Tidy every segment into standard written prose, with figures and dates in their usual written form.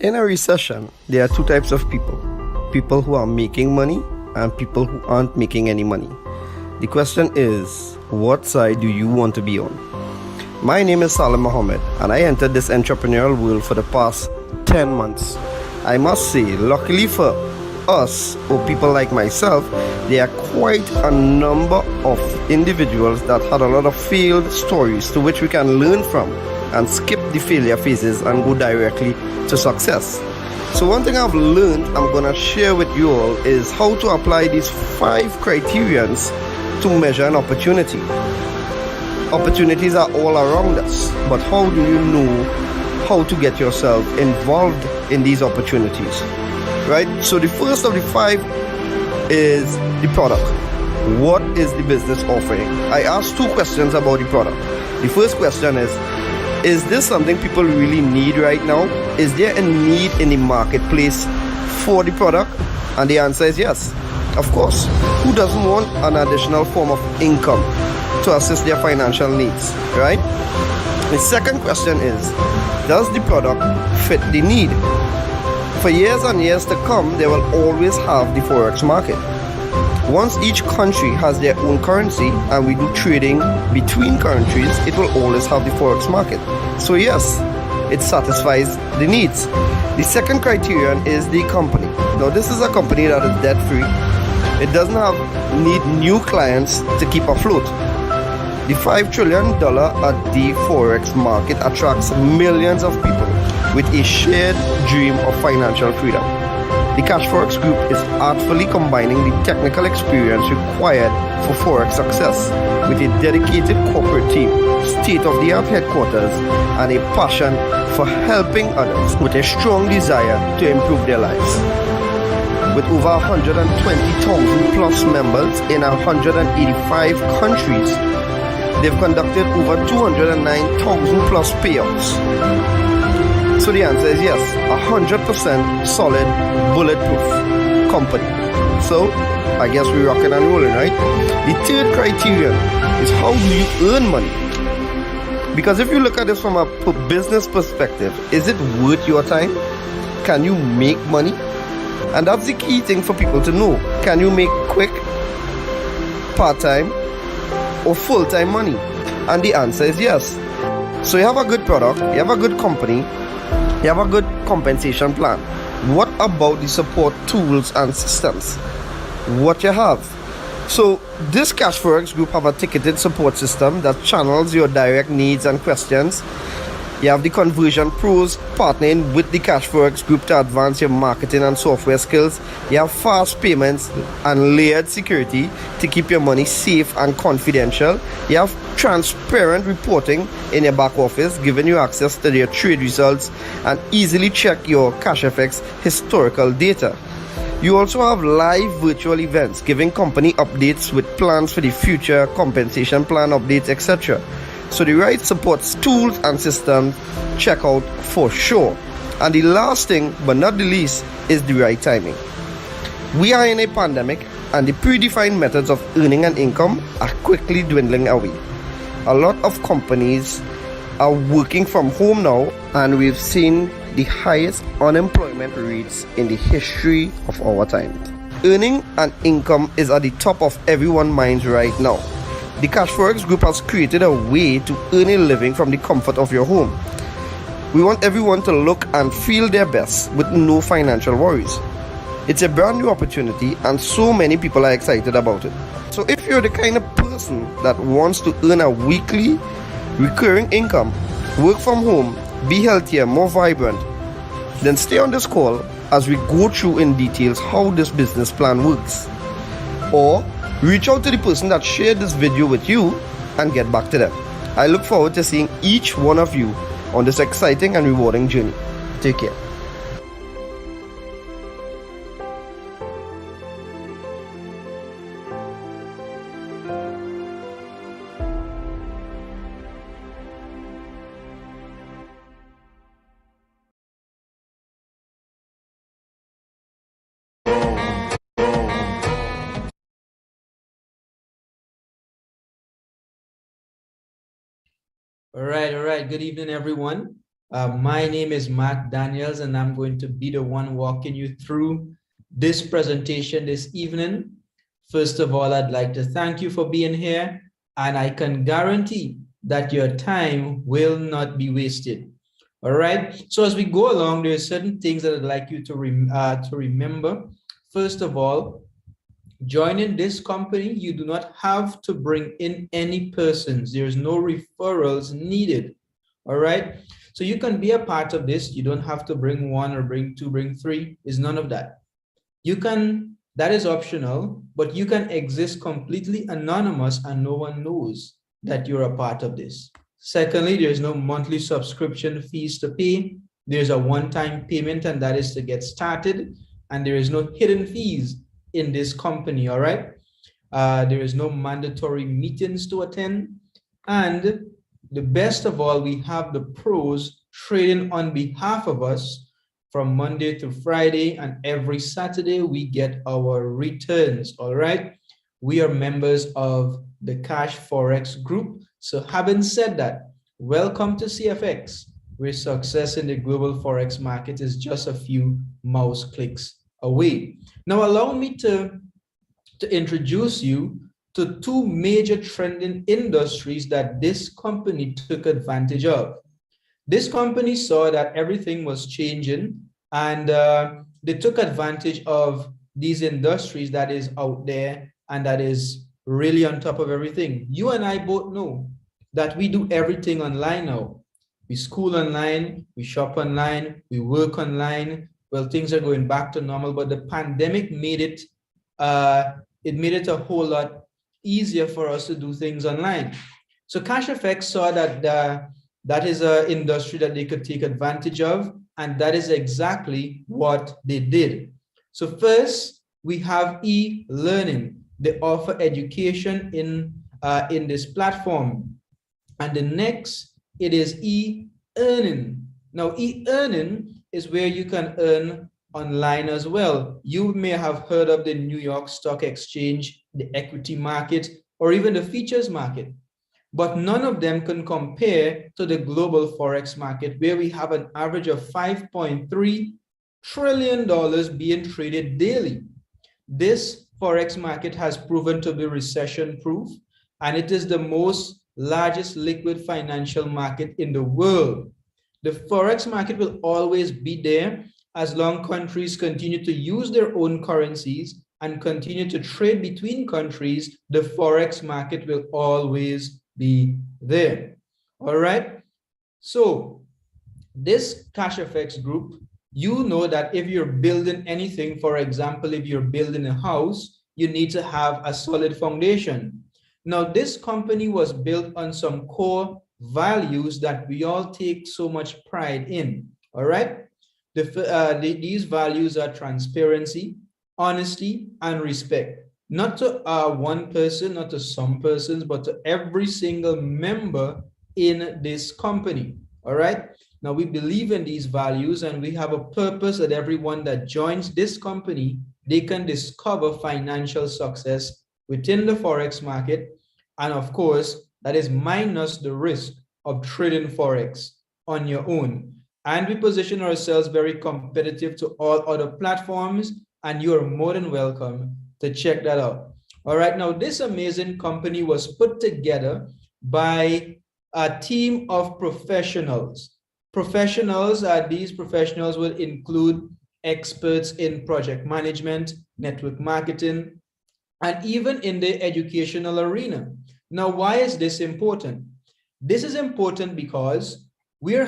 In a recession, there are two types of people. People who are making money and people who aren't making any money. The question is, what side do you want to be on? My name is Salim Mohammed and I entered this entrepreneurial world for the past 10 months. I must say, luckily for us or people like myself, there are quite a number of individuals that had a lot of failed stories to which we can learn from and skip the failure phases and go directly to success. So one thing I've learned I'm gonna share with you all is how to apply these 5 criterions to measure an opportunity. Opportunities are all around us, but how do you know how to get yourself involved in these opportunities? Right? So the first of the 5 is the product. What is the business offering? I asked 2 questions about the product. The first question is this something people really need right now? Is there a need in the marketplace for the product? And the answer is yes. Of course. Who doesn't want an additional form of income to assist their financial needs, right? The second question is, does the product fit the need? For years and years to come, they will always have the Forex market. Once each country has their own currency and we do trading between countries, it will always have the Forex market. So yes, it satisfies the needs. The second criterion is the company. Now this is a company that is debt free. It doesn't need new clients to keep afloat. The $5 trillion a day Forex market attracts millions of people with a shared dream of financial freedom. The CASHFX group is artfully combining the technical experience required for Forex success with a dedicated corporate team, state-of-the-art headquarters, and a passion for helping others with a strong desire to improve their lives. With over 120,000 plus members in 185 countries, they've conducted over 209,000 plus payouts. So the answer is yes, 100% solid, bulletproof company. So I guess we're rocking and rolling, right? The third criterion is how do you earn money? Because if you look at this from a business perspective, is it worth your time? Can you make money? And that's the key thing for people to know. Can you make quick, part-time, or full-time money? And the answer is yes. So you have a good product, you have a good company, you have a good compensation plan. What about the support tools and systems? What you have? So this CASHFX group have a ticketed support system that channels your direct needs and questions. You have the conversion pros partnering with the CASHFX group to advance your marketing and software skills. You have fast payments and layered security to keep your money safe and confidential. You have transparent reporting in your back office, giving you access to your trade results and easily check your CASHFX historical data. You also have live virtual events, giving company updates with plans for the future, compensation plan updates, etc. So the right support tools and systems, check out for sure. And the last thing, but not the least, is the right timing. We are in a pandemic and the predefined methods of earning an income are quickly dwindling away. A lot of companies are working from home now and we've seen the highest unemployment rates in the history of our time. Earning an income is at the top of everyone's minds right now. The CASHFX group has created a way to earn a living from the comfort of your home. We want everyone to look and feel their best with no financial worries. It's a brand new opportunity and so many people are excited about it. So if you're the kind of person that wants to earn a weekly, recurring income, work from home, be healthier, more vibrant, then stay on this call as we go through in details how this business plan works. Or reach out to the person that shared this video with you and get back to them. I look forward to seeing each one of you on this exciting and rewarding journey. Take care. All right. Good evening, everyone. My name is Mark Daniels, and I'm going to be the one walking you through this presentation this evening. First of all, I'd like to thank you for being here, and I can guarantee that your time will not be wasted. All right. So as we go along, there are certain things that I'd like you to remember. First of all, joining this company, you do not have to bring in any persons. There's no referrals needed. All right. So you can be a part of this. You don't have to bring one or bring two, bring three. It's none of that. You can, that is optional, but you can exist completely anonymous and no one knows that you're a part of this. Secondly, there's no monthly subscription fees to pay. There's a one-time payment, and that is to get started. And there is no hidden fees in this company, all right? There is no mandatory meetings to attend. And the best of all, we have the pros trading on behalf of us from Monday to Friday, and every Saturday we get our returns, all right? We are members of the CASHFX group. So having said that, welcome to CFX, where success in the global Forex market is just a few mouse clicks away. Now, allow me to introduce you to two major trending industries that this company took advantage of. This company saw that everything was changing, and they took advantage of these industries that is out there and that is really on top of everything. You and I both know that we do everything online now. We school online, we shop online, we work online. Well, things are going back to normal, but the pandemic made it, made it a whole lot easier for us to do things online. So CASHFX saw that that is an industry that they could take advantage of, and that is exactly what they did. So first, we have e-learning. They offer education in this platform. And the next, it is e-earning. Now, e-earning is where you can earn online as well. You may have heard of the New York Stock Exchange, the equity market, or even the futures market. But none of them can compare to the global Forex market, where we have an average of $5.3 trillion being traded daily. This Forex market has proven to be recession-proof, and it is the most largest liquid financial market in the world. The Forex market will always be there as long countries continue to use their own currencies and continue to trade between countries. The Forex market will always be there. All right. So this CASHFX group, you know that if you're building anything, for example, if you're building a house, you need to have a solid foundation. Now, this company was built on some core values that we all take so much pride in. All right. These values are transparency, honesty, and respect. Not to one person, not to some persons, but to every single member in this company. All right. Now, we believe in these values, and we have a purpose that everyone that joins this company, they can discover financial success within the Forex market. And of course, that is minus the risk of trading Forex on your own. And we position ourselves very competitive to all other platforms, and you are more than welcome to check that out. All right, now this amazing company was put together by a team of professionals. These professionals will include experts in project management, network marketing, and even in the educational arena. Now, why is this important? This is important because we're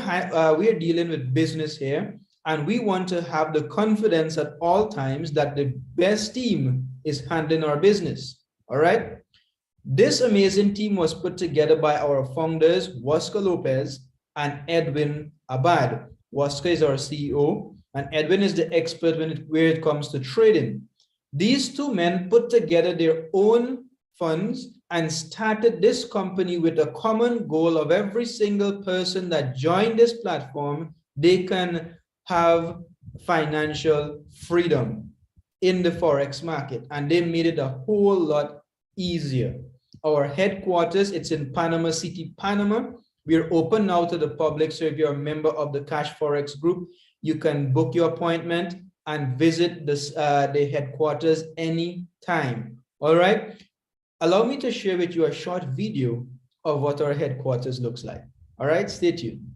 dealing with business here, and we want to have the confidence at all times that the best team is handling our business. All right. This amazing team was put together by our founders, Waska Lopez and Edwin Abad. Waska is our CEO, and Edwin is the expert where it comes to trading. These two men put together their own funds and started this company with a common goal of every single person that joined this platform, they can have financial freedom in the Forex market, and they made it a whole lot easier. Our headquarters, it's in Panama City, Panama, We're open now to the public. So if you're a member of the CASHFX group, you can book your appointment and visit this, the headquarters anytime. All right. Allow me to share with you a short video of what our headquarters looks like. All right, stay tuned.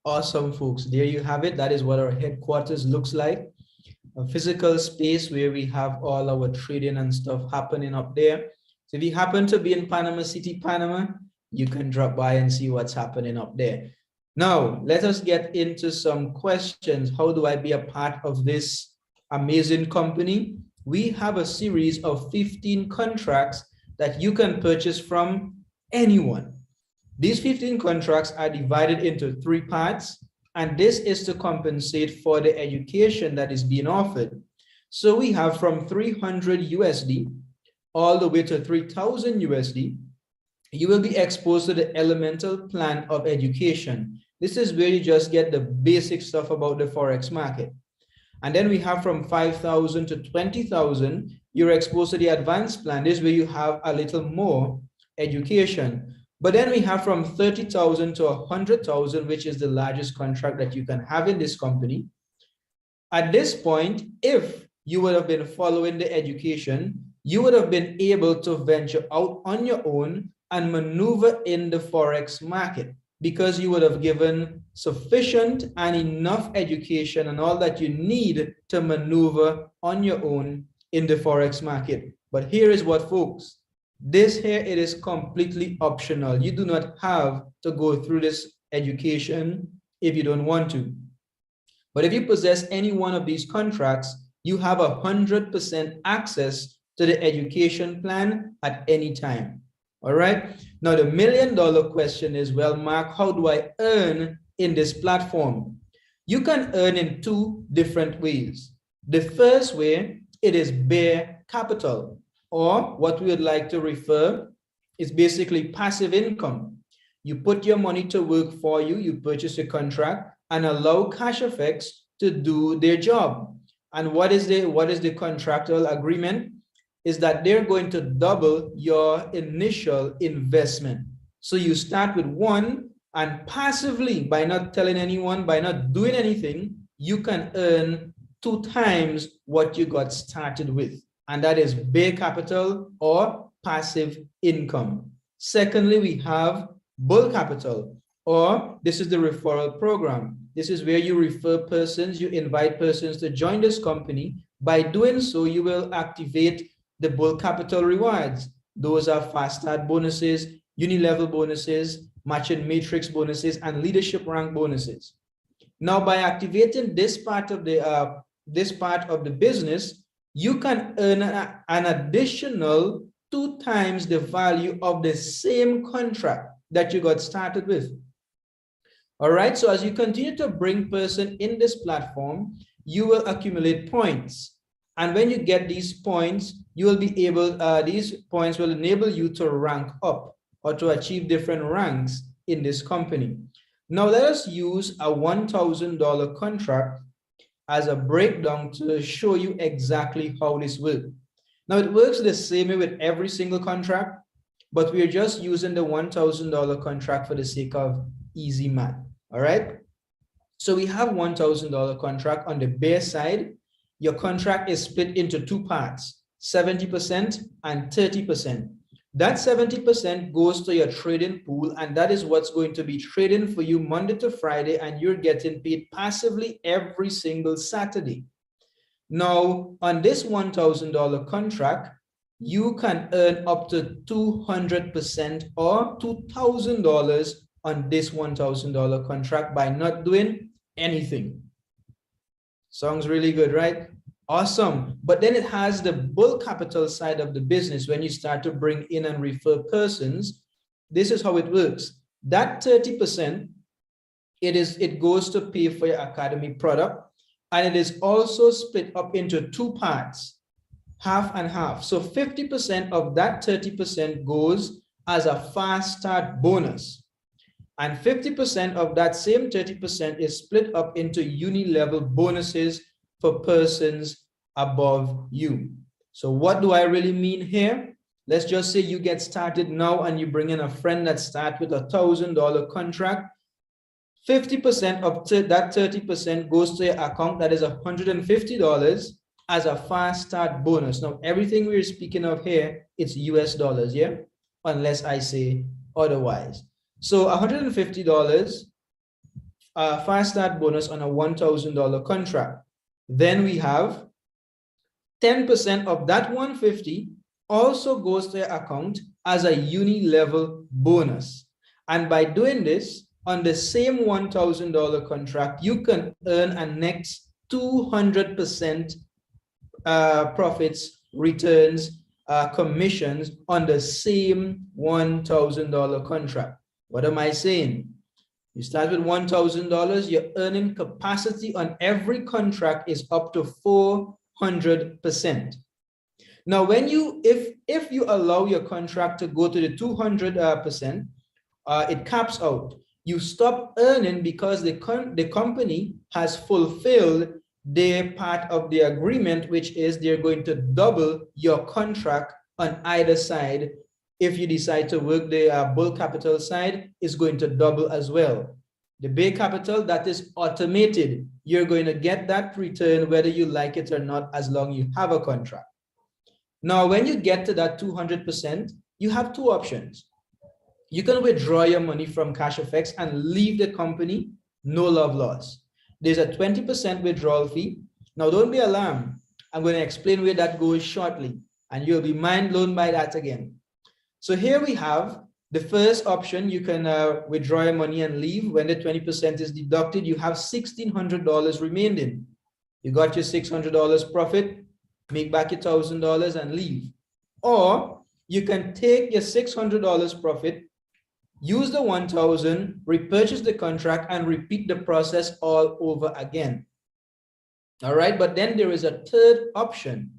Awesome, folks. There you have it. That is what our headquarters looks like. A physical space where we have all our trading and stuff happening up there. So if you happen to be in Panama City, Panama, you can drop by and see what's happening up there. Now, let us get into some questions. How do I be a part of this amazing company? We have a series of 15 contracts that you can purchase from anyone. These 15 contracts are divided into 3 parts, and this is to compensate for the education that is being offered. So we have from 300 USD all the way to 3,000 USD. You will be exposed to the elemental plan of education. This is where you just get the basic stuff about the Forex market. And then we have from 5,000 to 20,000, you're exposed to the advanced plan. This is where you have a little more education. But then we have from 30,000 to 100,000, which is the largest contract that you can have in this company. At this point, if you would have been following the education, you would have been able to venture out on your own and maneuver in the Forex market because you would have given sufficient and enough education and all that you need to maneuver on your own in the Forex market. But here is what, folks. This here, it is completely optional. You do not have to go through this education if you don't want to. But if you possess any one of these contracts, you have 100% access to the education plan at any time. All right. Now, the $1 million question is, well, Mark, how do I earn in this platform? You can earn in 2 different ways. The first way, it is bare capital, or what we would like to refer is basically passive income. You put your money to work for you, you purchase a contract and allow CASHFX to do their job. And what is the contractual agreement? Is that they're going to double your initial investment. So you start with 1, and passively, by not telling anyone, by not doing anything, you can earn 2 times what you got started with. And that is bare capital or passive income. Secondly, we have bull capital, or this is the referral program. This is where you refer persons, you invite persons to join this company. By doing so, you will activate the bull capital rewards. Those are fast start bonuses, uni-level bonuses, matching matrix bonuses, and leadership rank bonuses. Now, by activating this part of the business, you can earn an additional 2 times the value of the same contract that you got started with. All right, so as you continue to bring person in this platform, you will accumulate points. And when you get these points, you will be able, these points will enable you to rank up or to achieve different ranks in this company. Now let us use a $1,000 contract as a breakdown to show you exactly how this works. Now it works the same way with every single contract, but we're just using the $1,000 contract for the sake of easy math. All right. So we have $1,000 contract on the bare side. Your contract is split into 2 parts, 70% and 30%. That 70% goes to your trading pool, and that is what's going to be trading for you Monday to Friday, and you're getting paid passively every single Saturday. Now, on this $1,000 contract, you can earn up to 200% or $2,000 on this $1,000 contract by not doing anything. Sounds really good, right? Awesome. But then it has the bull capital side of the business. When you start to bring in and refer persons, this is how it works. That 30%, it goes to pay for your academy product, and it is also split up into two parts, half and half. So 50% of that 30% goes as a fast start bonus, and 50% of that same 30% is split up into uni-level bonuses for persons above you. So what do I really mean here? Let's just say you get started now and you bring in a friend that starts with $1,000 contract. 50% of that 30% goes to your account. That is $150 as a fast start bonus. Now, everything we're speaking of here, it's US dollars, yeah? Unless I say otherwise. So $150 fast start bonus on a $1,000 contract. Then we have 10% of that 150 also goes to your account as a uni-level bonus. And by doing this, on the same $1,000 contract, you can earn a next 200% profits, returns, commissions on the same $1,000 contract. What am I saying? You start with $1,000, your earning capacity on every contract is up to 400%. Now, when you, if you allow your contract to go to the 200%, it caps out. You stop earning because the company has fulfilled their part of the agreement, which is they're going to double your contract on either side. If you decide to work the bull capital side, is going to double as well. The bay capital, that is automated. You're going to get that return whether you like it or not, as long as you have a contract. Now, when you get to that 200%, you have two options. You can withdraw your money from CASHFX and leave the company, no love lost. There's a 20% withdrawal fee. Now, don't be alarmed. I'm going to explain where that goes shortly, and you'll be mind blown by that again. So here we have the first option. You can withdraw your money and leave. When the 20% is deducted, you have $1,600 remaining. You got your $600 profit, make back your $1,000 and leave. Or you can take your $600 profit, use the 1,000, repurchase the contract, and repeat the process all over again. All right, but then there is a third option.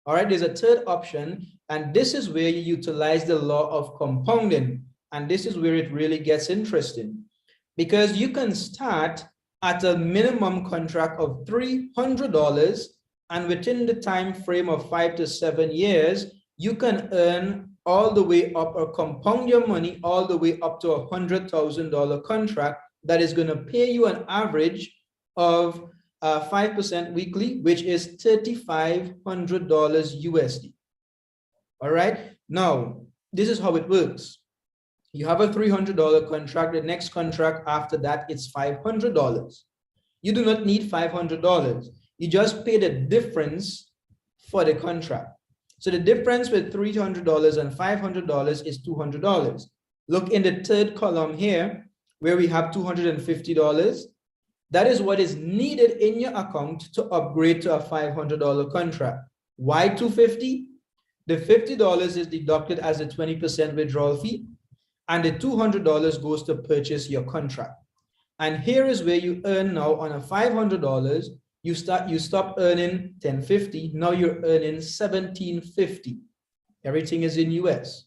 All right, there's a third option, and this is where you utilize the law of compounding. And this is where it really gets interesting, because you can start at a minimum contract of $300, and within the time frame of 5 to 7 years, you can earn all the way up or compound your money all the way up to a $100,000 contract that is going to pay you an average of 5% weekly, which is $3,500 USD. All right. Now, this is how it works. You have a $300 contract. The next contract after that, it's $500. You do not need $500. You just pay the difference for the contract. So the difference with $300 and $500 is $200. Look in the third column here, where we have $250. That is what is needed in your account to upgrade to a $500 contract. Why $250? The $50 is deducted as a 20% withdrawal fee, and the $200 goes to purchase your contract. And here is where you earn now on a $500. You stop earning $10.50. Now you're earning $17.50. Everything is in US.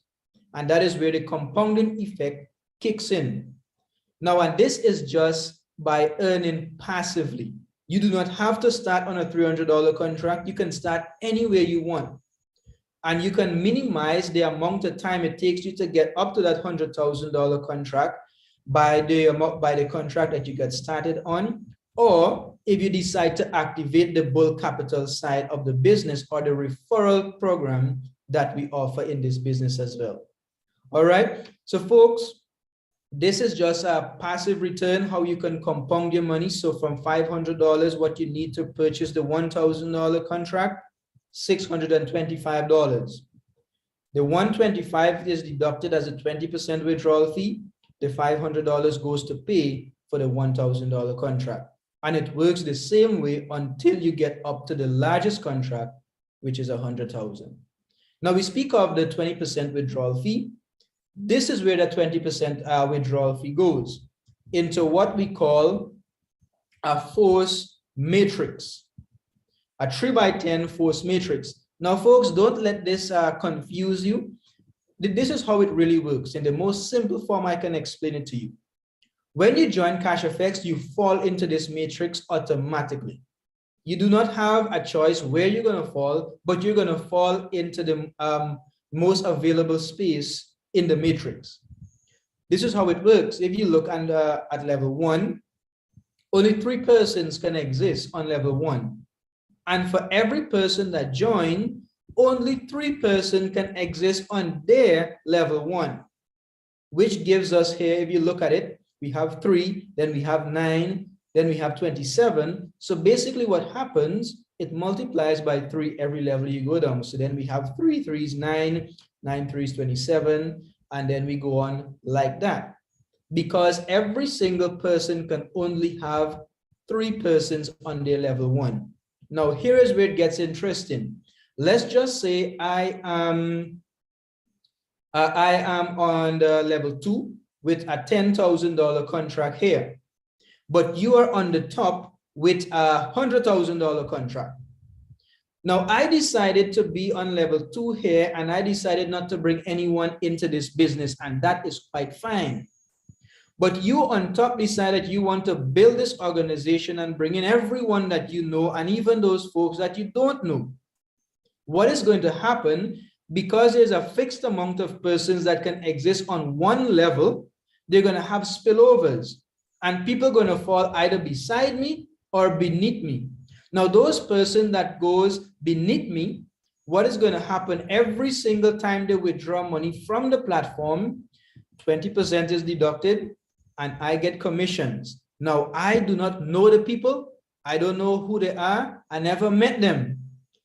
And that is where the compounding effect kicks in. Now, and this is just by earning passively. You do not have to start on a $300 contract. You can start anywhere you want. And you can minimize the amount of time it takes you to get up to that $100,000 contract by the contract that you get started on. Or if you decide to activate the bull capital side of the business or the referral program, that we offer in this business as well. All right. So folks, this is just a passive return, how you can compound your money. So from $500, what you need to purchase the $1,000 contract, $625. The $125 is deducted as a 20% withdrawal fee. The $500 goes to pay for the $1,000 contract. And it works the same way until you get up to the largest contract, which is $100,000. Now we speak of the 20% withdrawal fee. This is where the 20% withdrawal fee goes into what we call a force matrix, a 3x10 force matrix. Now, folks, don't let this confuse you. This is how it really works. In the most simple form, I can explain it to you. When you join CASHFX, you fall into this matrix automatically. You do not have a choice where you're going to fall, but you're going to fall into the most available space in the matrix. This is how it works. If you look at level 1, only 3 persons can exist on level 1. And for every person that join, only 3 persons can exist on their level 1, which gives us here, if you look at it, we have 3, then we have 9, then we have 27. So basically what happens, it multiplies by 3 every level you go down. So then we have 3 3s 9, 9 3s 27, and then we go on like that. Because every single person can only have 3 persons on their level 1. Now here is where it gets interesting. Let's just say I am on the level 2 with a $10,000 contract here, but you are on the top with a $100,000 contract. Now I decided to be on level 2 here, and I decided not to bring anyone into this business, and that is quite fine. But you on top decided you want to build this organization and bring in everyone that you know, and even those folks that you don't know. What is going to happen, because there's a fixed amount of persons that can exist on one level, they're going to have spillovers, and people are going to fall either beside me or beneath me. Now, those persons that goes beneath me, what is going to happen every single time they withdraw money from the platform, 20% is deducted, and I get commissions. Now, I do not know the people. I don't know who they are. I never met them.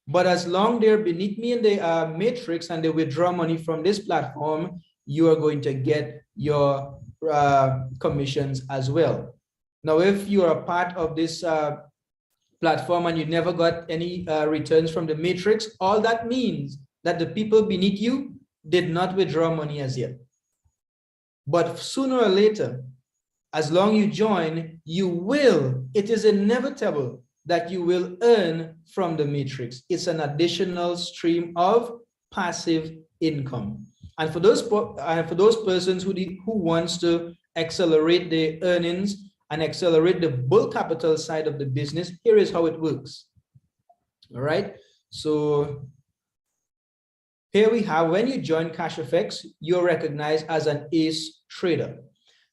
But as long they're beneath me in the matrix and they withdraw money from this platform, you are going to get your commissions as well. Now, if you are a part of this platform and you never got any returns from the matrix, all that means that the people beneath you did not withdraw money as yet. But sooner or later, as long you join, you will, it is inevitable that you will earn from the matrix. It's an additional stream of passive income. And for those persons who wants to accelerate their earnings and accelerate the bull capital side of the business, here is how it works. All right. So here we have, when you join CASHFX, you're recognized as an ace trader.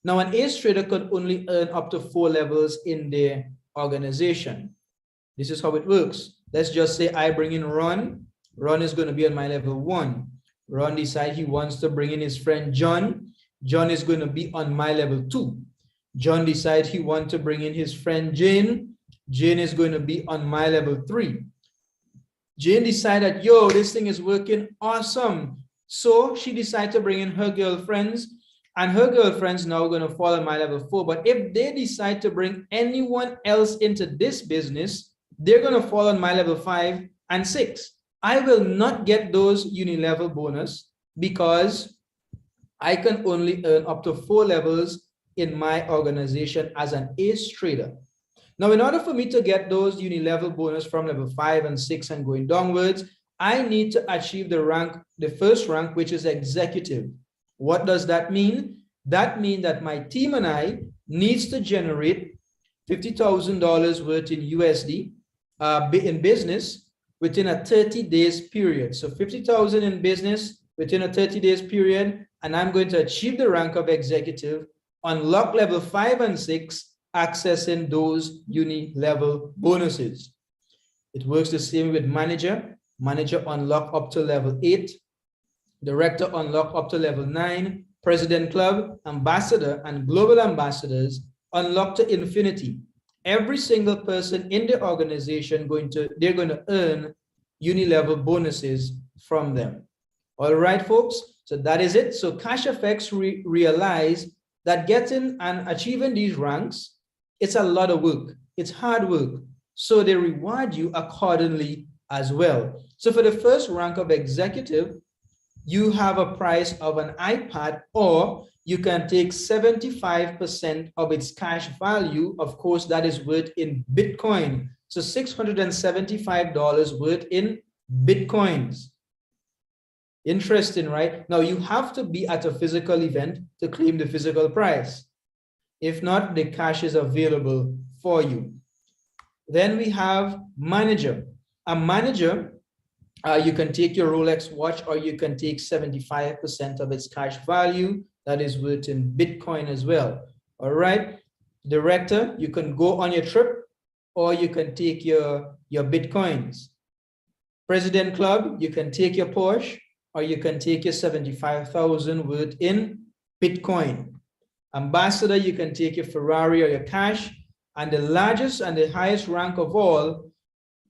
Now, an ace trader could only earn up to 4 levels in their organization. This is how it works. Let's just say I bring in Ron. Ron is going to be on my level 1. Ron decides he wants to bring in his friend John. John is going to be on my level 2. John decides he wants to bring in his friend Jane. Jane is going to be on my level 3. Jane decided, yo, this thing is working awesome. So she decided to bring in her girlfriends, and her girlfriends now going to fall on my level 4. But if they decide to bring anyone else into this business, they're going to fall on my level 5 and 6. I will not get those uni-level bonus because I can only earn up to 4 levels in my organization as an ace trader. Now, in order for me to get those uni-level bonus from level 5 and 6 and going downwards, I need to achieve the rank, the first rank, which is executive. What does that mean? That means that my team and I needs to generate $50,000 worth in USD in business within a 30 days period. So 50,000 in business within a 30 days period, and I'm going to achieve the rank of executive, unlock level 5 and 6, accessing those uni level bonuses. It works the same with manager. manager unlock up to level 8, director unlock up to level 9, president club, ambassador, and global ambassadors unlock to infinity. Every single person in the organization they're going to earn uni-level bonuses from them. All right, folks, so that is it. So CASHFX realized that getting and achieving these ranks, it's a lot of work. It's hard work. So they reward you accordingly as well. So for the first rank of executive, you have a price of an iPad, or you can take 75% of its cash value. Of course, that is worth in Bitcoin. So $675 worth in Bitcoins. Interesting, right? Now you have to be at a physical event to claim the physical price. If not, the cash is available for you. Then we have manager. A manager, you can take your Rolex watch, or you can take 75% of its cash value. That is worth in Bitcoin as well. All right. Director, you can go on your trip, or you can take your Bitcoins. President club, you can take your Porsche, or you can take your 75,000 worth in Bitcoin. Ambassador, you can take your Ferrari or your cash. And the largest and the highest rank of all,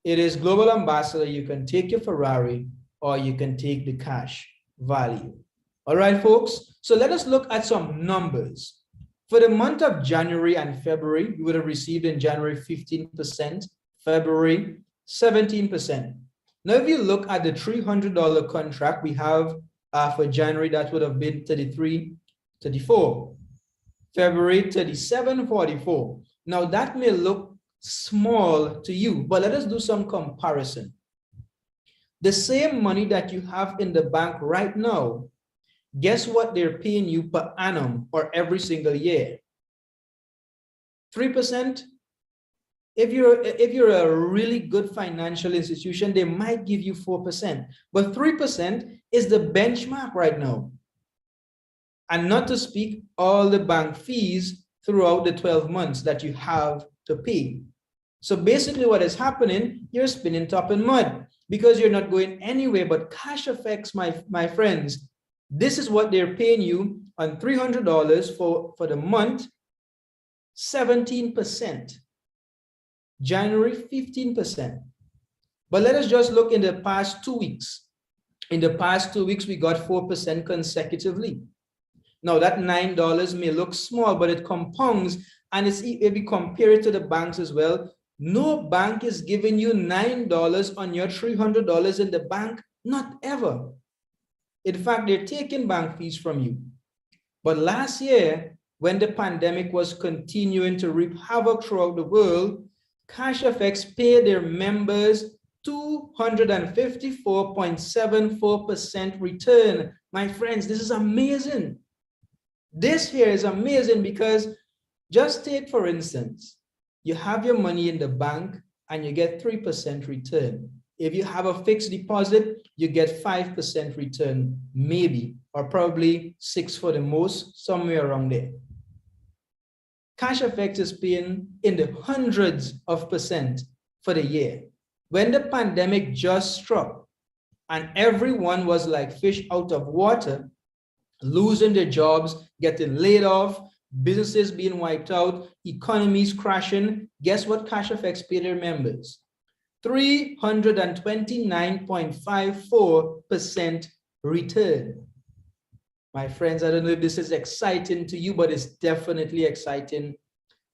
it is global ambassador. You can take your Ferrari, or you can take the cash value. All right, folks. So let us look at some numbers. For the month of January and February, you would have received in January 15%, February 17%. Now, if you look at the $300 contract we have for January, that would have been 33.34. February 37.44. Now that may look small to you, but let us do some comparison. The same money that you have in the bank right now, guess what they're paying you per annum or every single year? 3%. If you're a really good financial institution, they might give you 4%, but 3% is the benchmark right now. And not to speak all the bank fees throughout the 12 months that you have to pay. So basically what is happening, you're spinning top in mud because you're not going anywhere. But CASHFX, my friends, this is what they're paying you on $300 for the month, 17%. January, 15%. But let us just look in the past 2 weeks. In the past 2 weeks, we got 4% consecutively. Now that $9 may look small, but it compounds, and if you compare it to the banks as well, no bank is giving you $9 on your $300 in the bank, not ever. In fact, they're taking bank fees from you. But last year, when the pandemic was continuing to wreak havoc throughout the world, CASHFX paid their members 254.74% return. My friends, this is amazing. This here is amazing because just take, for instance, you have your money in the bank and you get 3% return. If you have a fixed deposit, you get 5% return, maybe, or probably 6 for the most, somewhere around there. CASHFX is paying in the hundreds of percent for the year. When the pandemic just struck and everyone was like fish out of water, losing their jobs, getting laid off, businesses being wiped out, economies crashing, guess what CASHFX paid their members? 329.54% return. My friends, I don't know if this is exciting to you, but it's definitely exciting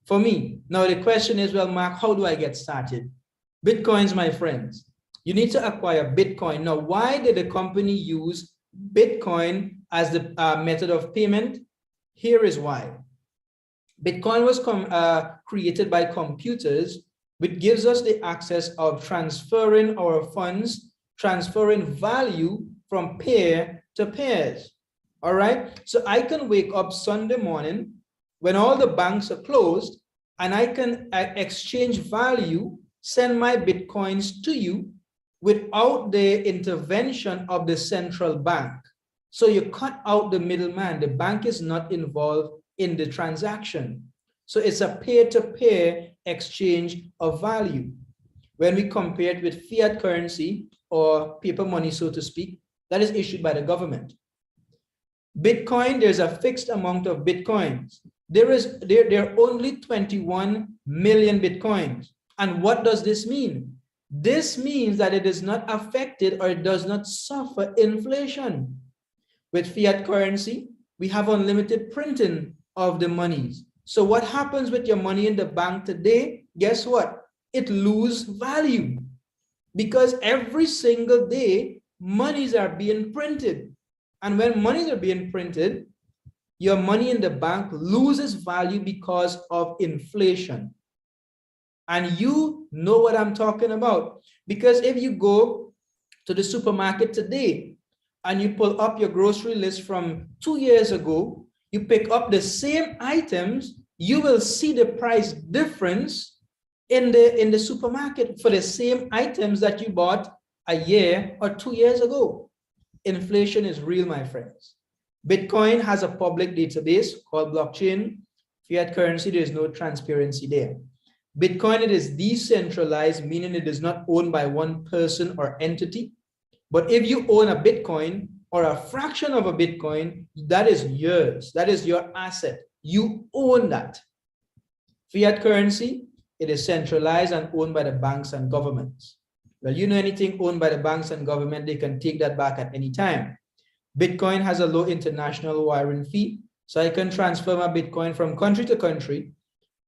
for me. Now, the question is, well, Mark, how do I get started? Bitcoins, my friends. You need to acquire Bitcoin. Now, why did the company use Bitcoin as the method of payment? Here is why. Bitcoin was created by computers, which gives us the access of transferring our funds, transferring value from pair to pairs. All right, so I can wake up Sunday morning when all the banks are closed, and I can exchange value, send my Bitcoins to you without the intervention of the central bank. So you cut out the middleman. The bank is not involved in the transaction. So it's a peer-to-peer exchange of value. When we compare it with fiat currency, or paper money, so to speak, that is issued by the government. Bitcoin, there's a fixed amount of Bitcoins. There are only 21 million Bitcoins. And what does this mean? This means that it is not affected or it does not suffer inflation. With fiat currency, we have unlimited printing of the monies. So what happens with your money in the bank today? Guess what? It loses value because every single day, monies are being printed. And when monies are being printed, your money in the bank loses value because of inflation. And you know what I'm talking about. Because if you go to the supermarket today and you pull up your grocery list from 2 years ago, you pick up the same items, you will see the price difference in the supermarket for the same items that you bought a year or 2 years ago. Inflation is real, my friends. Bitcoin has a public database called blockchain. Fiat currency, there is no transparency there. Bitcoin, it is decentralized, meaning it is not owned by one person or entity. But if you own a Bitcoin or a fraction of a Bitcoin, that is yours. That is your asset. You own that. Fiat currency, it is centralized and owned by the banks and governments. Well, you know, anything owned by the banks and government, they can take that back at any time. Bitcoin has a low international wiring fee, so I can transfer my Bitcoin from country to country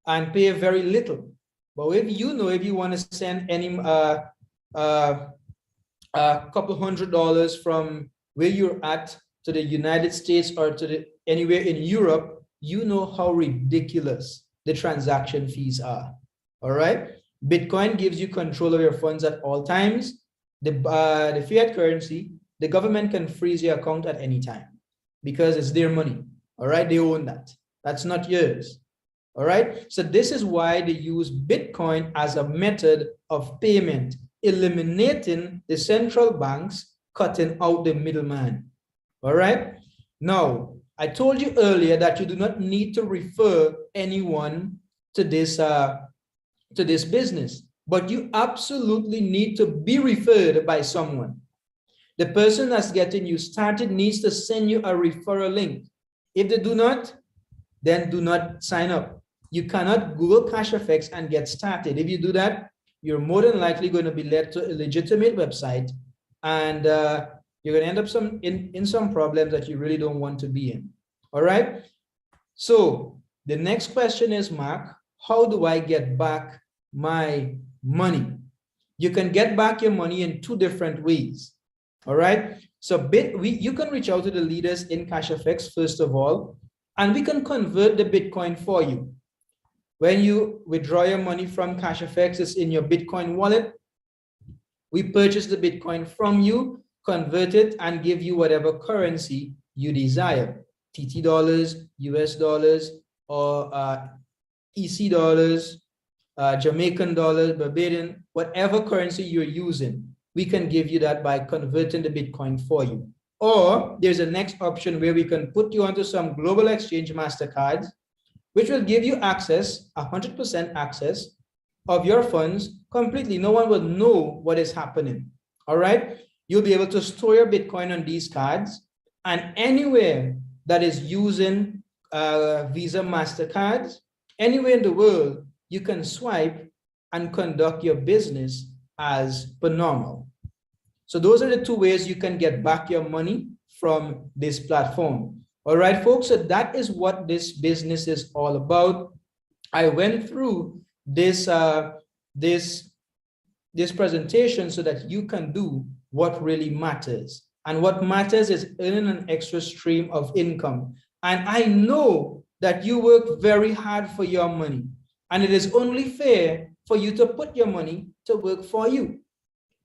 and pay very little. But if you want to send any couple $100 from where you're at to the United States or to anywhere in Europe, you know how ridiculous the transaction fees are. All right. Bitcoin gives you control of your funds at all times. The fiat currency, the government can freeze your account at any time because it's their money. All right. They own that. That's not yours. All right. So this is why they use Bitcoin as a method of payment, eliminating the central banks, cutting out the middleman. All right. Now, I told you earlier that you do not need to refer anyone to this business, but you absolutely need to be referred by someone. The person that's getting you started needs to send you a referral link. If they do not, then do not sign up. You cannot Google CASHFX and get started. If you do that, you're more than likely going to be led to a legitimate website, and you're going to end up in some problems that you really don't want to be in. All right. So the next question is, Mark, how do I get back my money? You can get back your money in 2 different ways. All right. So you can reach out to the leaders in CASHFX first of all, and we can convert the Bitcoin for you. When you withdraw your money from CASHFX, it's in your Bitcoin wallet. We purchase the Bitcoin from you, convert it, and give you whatever currency you desire. TT dollars, US dollars, or EC dollars, Jamaican dollars, Barbadian, whatever currency you're using, we can give you that by converting the Bitcoin for you. Or there's a next option where we can put you onto some global exchange MasterCards, which will give you access, 100% access of your funds completely. No one will know what is happening. All right. You'll be able to store your Bitcoin on these cards, and anywhere that is using Visa MasterCards, anywhere in the world, you can swipe and conduct your business as per normal. So those are the 2 ways you can get back your money from this platform. All right, folks, so that is what this business is all about. I went through this presentation so that you can do what really matters. And what matters is earning an extra stream of income. And I know that you work very hard for your money, and it is only fair for you to put your money to work for you.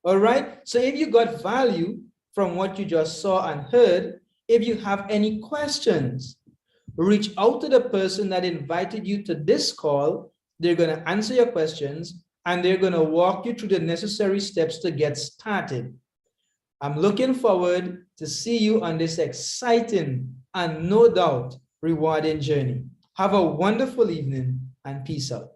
All right. So if you got value from what you just saw and heard, if you have any questions, reach out to the person that invited you to this call. They're going to answer your questions, and they're going to walk you through the necessary steps to get started. I'm looking forward to see you on this exciting and no doubt rewarding journey. Have a wonderful evening and peace out.